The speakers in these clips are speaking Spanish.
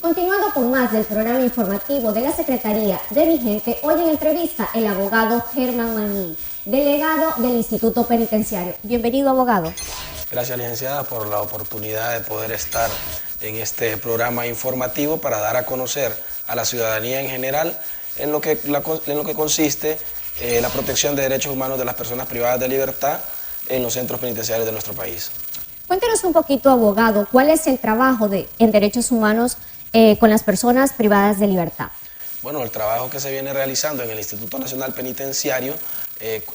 Continuando con más del programa informativo de la Secretaría de Mi Gente, hoy en entrevista el abogado Germán Manín, delegado del Instituto Penitenciario. Bienvenido, abogado. Gracias, licenciada, por la oportunidad de poder estar en este programa informativo para dar a conocer a la ciudadanía en general en lo que consiste la protección de derechos humanos de las personas privadas de libertad en los centros penitenciarios de nuestro país. Cuéntenos un poquito, abogado, ¿cuál es el trabajo en derechos humanos con las personas privadas de libertad? Bueno, el trabajo que se viene realizando en el Instituto Nacional Penitenciario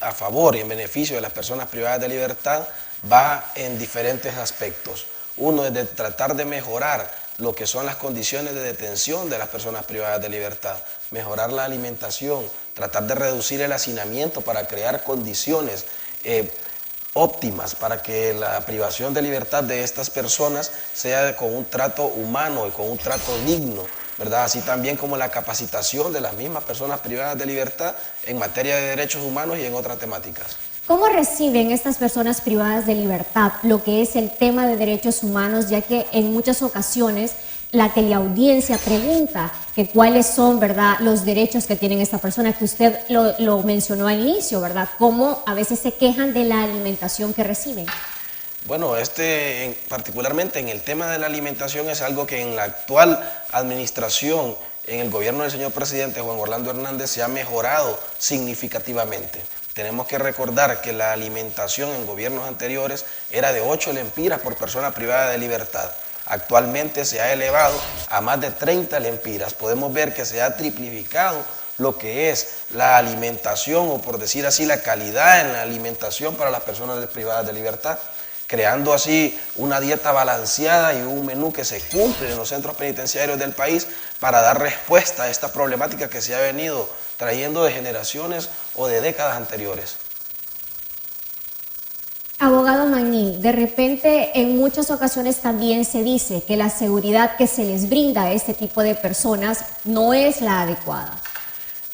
a favor y en beneficio de las personas privadas de libertad va en diferentes aspectos. Uno es de tratar de mejorar lo que son las condiciones de detención de las personas privadas de libertad, mejorar la alimentación, tratar de reducir el hacinamiento para crear condiciones óptimas para que la privación de libertad de estas personas sea con un trato humano y con un trato digno, ¿verdad? Así también como la capacitación de las mismas personas privadas de libertad en materia de derechos humanos y en otras temáticas. ¿Cómo reciben estas personas privadas de libertad lo que es el tema de derechos humanos, ya que en muchas ocasiones la teleaudiencia pregunta que cuáles son, ¿verdad?, los derechos que tienen esta persona, que usted lo mencionó al inicio, ¿verdad?, cómo a veces se quejan de la alimentación que reciben? Bueno, particularmente en el tema de la alimentación es algo que en la actual administración, en el gobierno del señor presidente Juan Orlando Hernández, se ha mejorado significativamente. Tenemos que recordar que la alimentación en gobiernos anteriores era de 8 lempiras por persona privada de libertad. Actualmente se ha elevado a más de 30 lempiras. Podemos ver que se ha triplificado lo que es la alimentación, o por decir así, la calidad en la alimentación para las personas privadas de libertad, creando así una dieta balanceada y un menú que se cumple en los centros penitenciarios del país para dar respuesta a esta problemática que se ha venido trayendo de generaciones o de décadas anteriores. Abogado Manín, de repente en muchas ocasiones también se dice que la seguridad que se les brinda a este tipo de personas no es la adecuada.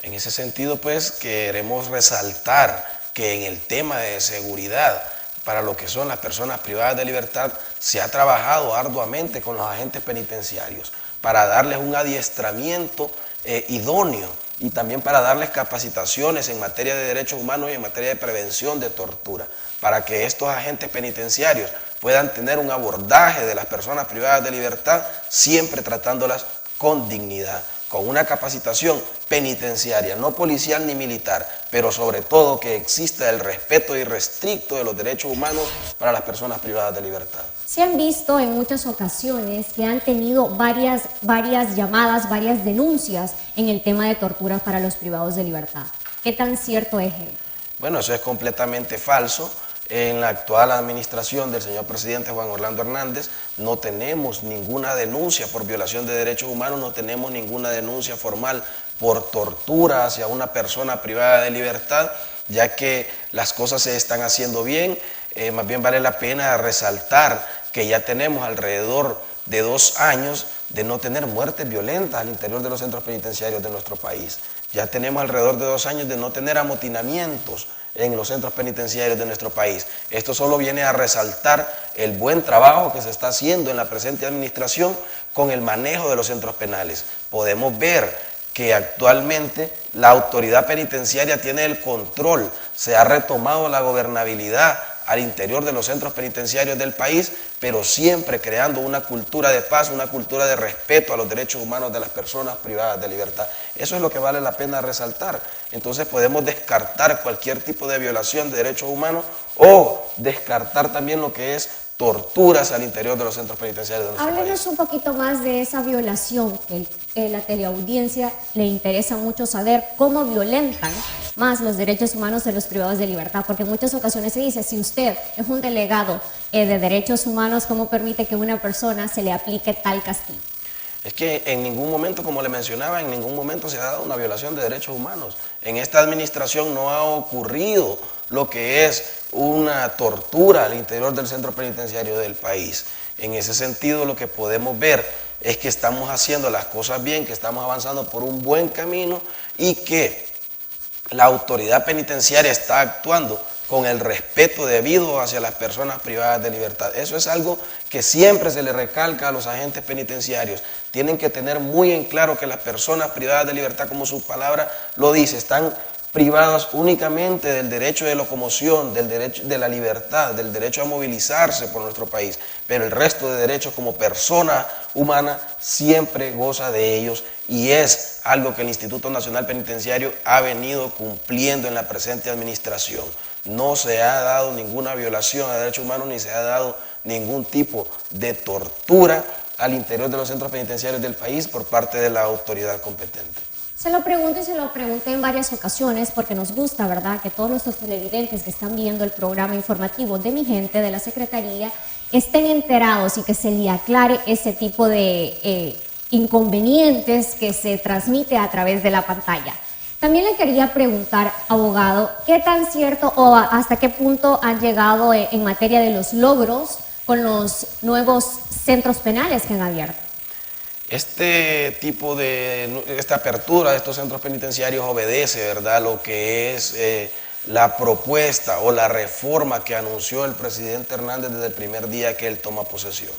En ese sentido, pues, queremos resaltar que en el tema de seguridad para lo que son las personas privadas de libertad se ha trabajado arduamente con los agentes penitenciarios para darles un adiestramiento idóneo y también para darles capacitaciones en materia de derechos humanos y en materia de prevención de tortura, para que estos agentes penitenciarios puedan tener un abordaje de las personas privadas de libertad, siempre tratándolas con dignidad, con una capacitación penitenciaria, no policial ni militar, pero sobre todo que exista el respeto irrestricto de los derechos humanos para las personas privadas de libertad. Se han visto en muchas ocasiones que han tenido varias llamadas, varias denuncias en el tema de tortura para los privados de libertad. ¿Qué tan cierto es él? Bueno, eso es completamente falso. En la actual administración del señor presidente Juan Orlando Hernández no tenemos ninguna denuncia por violación de derechos humanos, no tenemos ninguna denuncia formal por tortura hacia una persona privada de libertad, ya que las cosas se están haciendo bien. Más bien vale la pena resaltar que ya tenemos alrededor de 2 años de no tener muertes violentas al interior de los centros penitenciarios de nuestro país. Ya tenemos alrededor de 2 años de no tener amotinamientos en los centros penitenciarios de nuestro país. Esto solo viene a resaltar el buen trabajo que se está haciendo en la presente administración con el manejo de los centros penales. Podemos ver que actualmente la autoridad penitenciaria tiene el control, se ha retomado la gobernabilidad al interior de los centros penitenciarios del país, pero siempre creando una cultura de paz, una cultura de respeto a los derechos humanos de las personas privadas de libertad. Eso es lo que vale la pena resaltar. Entonces podemos descartar cualquier tipo de violación de derechos humanos o descartar también lo que es torturas al interior de los centros penitenciarios de nuestro país. Háblenos un poquito más de esa violación que la teleaudiencia le interesa mucho saber cómo violentan más los derechos humanos de los privados de libertad, porque en muchas ocasiones se dice, si usted es un delegado de derechos humanos, ¿cómo permite que a una persona se le aplique tal castigo? Es que en ningún momento, como le mencionaba, en ningún momento se ha dado una violación de derechos humanos. En esta administración no ha ocurrido lo que es una tortura al interior del centro penitenciario del país. En ese sentido, lo que podemos ver es que estamos haciendo las cosas bien, que estamos avanzando por un buen camino y que la autoridad penitenciaria está actuando con el respeto debido hacia las personas privadas de libertad. Eso es algo que siempre se le recalca a los agentes penitenciarios. Tienen que tener muy en claro que las personas privadas de libertad, como su palabra lo dice, están privados únicamente del derecho de locomoción, del derecho de la libertad, del derecho a movilizarse por nuestro país, pero el resto de derechos como persona humana siempre goza de ellos, y es algo que el Instituto Nacional Penitenciario ha venido cumpliendo en la presente administración. No se ha dado ninguna violación a derechos humanos ni se ha dado ningún tipo de tortura al interior de los centros penitenciarios del país por parte de la autoridad competente. Se lo pregunto y se lo pregunté en varias ocasiones porque nos gusta, ¿verdad?, que todos nuestros televidentes que están viendo el programa informativo de Mi Gente, de la Secretaría, estén enterados y que se le aclare ese tipo de inconvenientes que se transmite a través de la pantalla. También le quería preguntar, abogado, ¿qué tan cierto o hasta qué punto han llegado en materia de los logros con los nuevos centros penales que han abierto? Esta apertura de estos centros penitenciarios obedece, ¿verdad?, lo que es la propuesta o la reforma que anunció el presidente Hernández desde el primer día que él toma posesión.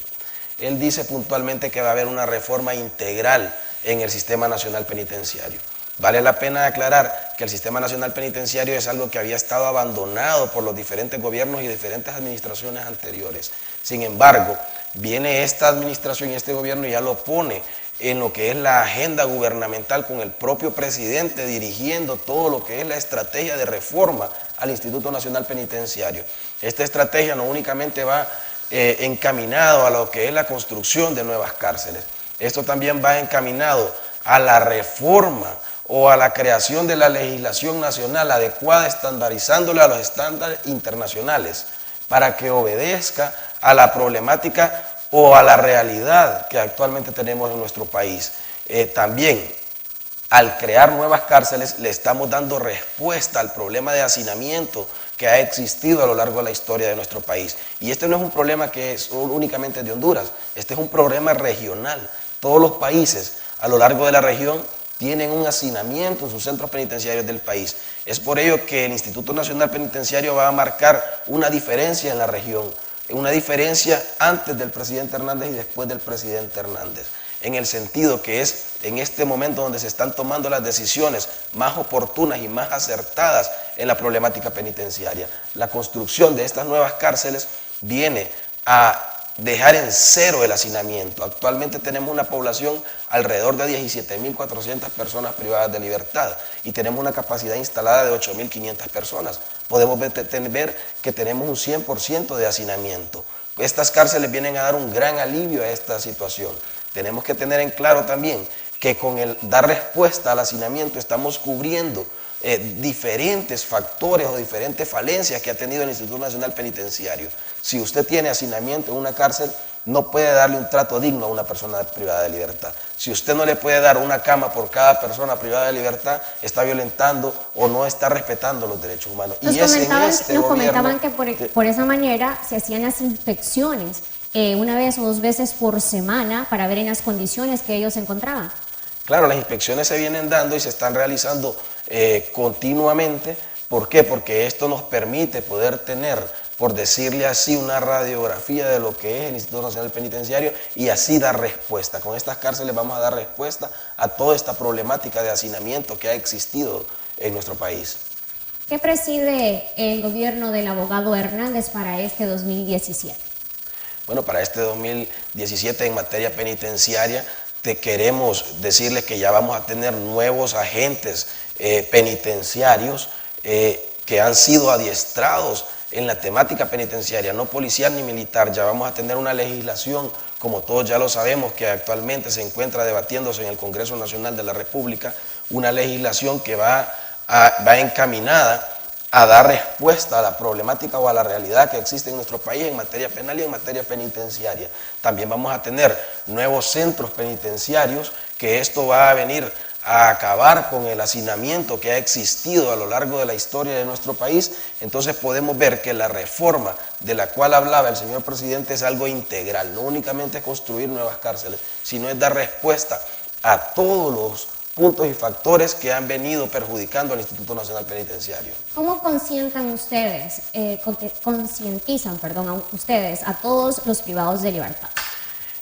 Él dice puntualmente que va a haber una reforma integral en el Sistema Nacional Penitenciario. Vale la pena aclarar que el Sistema Nacional Penitenciario es algo que había estado abandonado por los diferentes gobiernos y diferentes administraciones anteriores. Sin embargo, viene esta administración y este gobierno y ya lo pone en lo que es la agenda gubernamental, con el propio presidente dirigiendo todo lo que es la estrategia de reforma al Instituto Nacional Penitenciario. Esta estrategia no únicamente va encaminado a lo que es la construcción de nuevas cárceles, esto también va encaminado a la reforma o a la creación de la legislación nacional adecuada, estandarizándola a los estándares internacionales, para que obedezca a la problemática o a la realidad que actualmente tenemos en nuestro país. También, al crear nuevas cárceles, le estamos dando respuesta al problema de hacinamiento que ha existido a lo largo de la historia de nuestro país. Y este no es un problema que es únicamente de Honduras, este es un problema regional. Todos los países a lo largo de la región tienen un hacinamiento en sus centros penitenciarios del país. Es por ello que el Instituto Nacional Penitenciario va a marcar una diferencia en la región, una diferencia antes del presidente Hernández y después del presidente Hernández, en el sentido que es en este momento donde se están tomando las decisiones más oportunas y más acertadas en la problemática penitenciaria. La construcción de estas nuevas cárceles viene a dejar en cero el hacinamiento. Actualmente tenemos una población alrededor de 17.400 personas privadas de libertad y tenemos una capacidad instalada de 8.500 personas. Podemos ver que tenemos un 100% de hacinamiento. Estas cárceles vienen a dar un gran alivio a esta situación. Tenemos que tener en claro también que con el dar respuesta al hacinamiento estamos cubriendo diferentes factores o diferentes falencias que ha tenido el Instituto Nacional Penitenciario. Si usted tiene hacinamiento en una cárcel, no puede darle un trato digno a una persona privada de libertad. Si usted no le puede dar una cama por cada persona privada de libertad, está violentando o no está respetando los derechos humanos. Nos comentaban que por esa manera se hacían las inspecciones una vez o dos veces por semana para ver en las condiciones que ellos se encontraban. Claro, las inspecciones se vienen dando y se están realizando continuamente. ¿Por qué? Porque esto nos permite poder tener, por decirle así, una radiografía de lo que es el Instituto Nacional Penitenciario y así dar respuesta. Con estas cárceles vamos a dar respuesta a toda esta problemática de hacinamiento que ha existido en nuestro país. ¿Qué preside el gobierno del abogado Hernández para este 2017? Bueno, para este 2017 en materia penitenciaria queremos decirles que ya vamos a tener nuevos agentes penitenciarios que han sido adiestrados en la temática penitenciaria, no policial ni militar. Ya vamos a tener una legislación, como todos ya lo sabemos, que actualmente se encuentra debatiéndose en el Congreso Nacional de la República, una legislación que va encaminada a dar respuesta a la problemática o a la realidad que existe en nuestro país en materia penal y en materia penitenciaria. También vamos a tener nuevos centros penitenciarios, que esto va a venir a acabar con el hacinamiento que ha existido a lo largo de la historia de nuestro país. Entonces podemos ver que la reforma de la cual hablaba el señor presidente es algo integral, no únicamente construir nuevas cárceles, sino es dar respuesta a todos los puntos y factores que han venido perjudicando al Instituto Nacional Penitenciario. ¿Cómo concientizan ustedes, a ustedes, a todos los privados de libertad?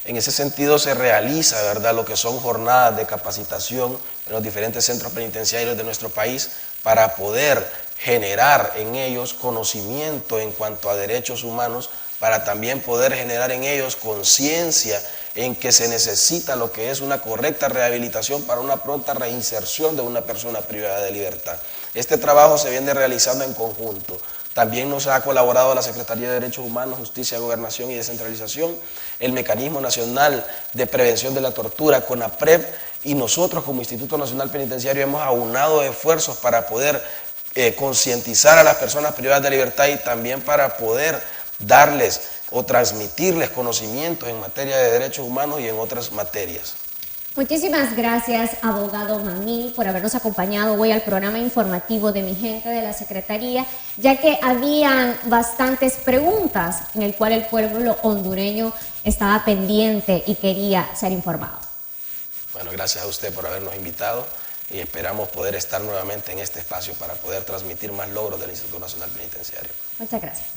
En ese sentido se realiza, ¿verdad?, lo que son jornadas de capacitación en los diferentes centros penitenciarios de nuestro país para poder generar en ellos conocimiento en cuanto a derechos humanos, para también poder generar en ellos conciencia en que se necesita lo que es una correcta rehabilitación para una pronta reinserción de una persona privada de libertad. Este trabajo se viene realizando en conjunto. También nos ha colaborado la Secretaría de Derechos Humanos, Justicia, Gobernación y Descentralización, el Mecanismo Nacional de Prevención de la Tortura, CONAPREV, y nosotros como Instituto Nacional Penitenciario hemos aunado esfuerzos para poder concientizar a las personas privadas de libertad y también para poder darles o transmitirles conocimientos en materia de derechos humanos y en otras materias. Muchísimas gracias, abogado Mamil, por habernos acompañado hoy al programa informativo de Mi Gente de la Secretaría, ya que habían bastantes preguntas en el cual el pueblo hondureño estaba pendiente y quería ser informado. Bueno, gracias a usted por habernos invitado y esperamos poder estar nuevamente en este espacio para poder transmitir más logros del Instituto Nacional Penitenciario. Muchas gracias.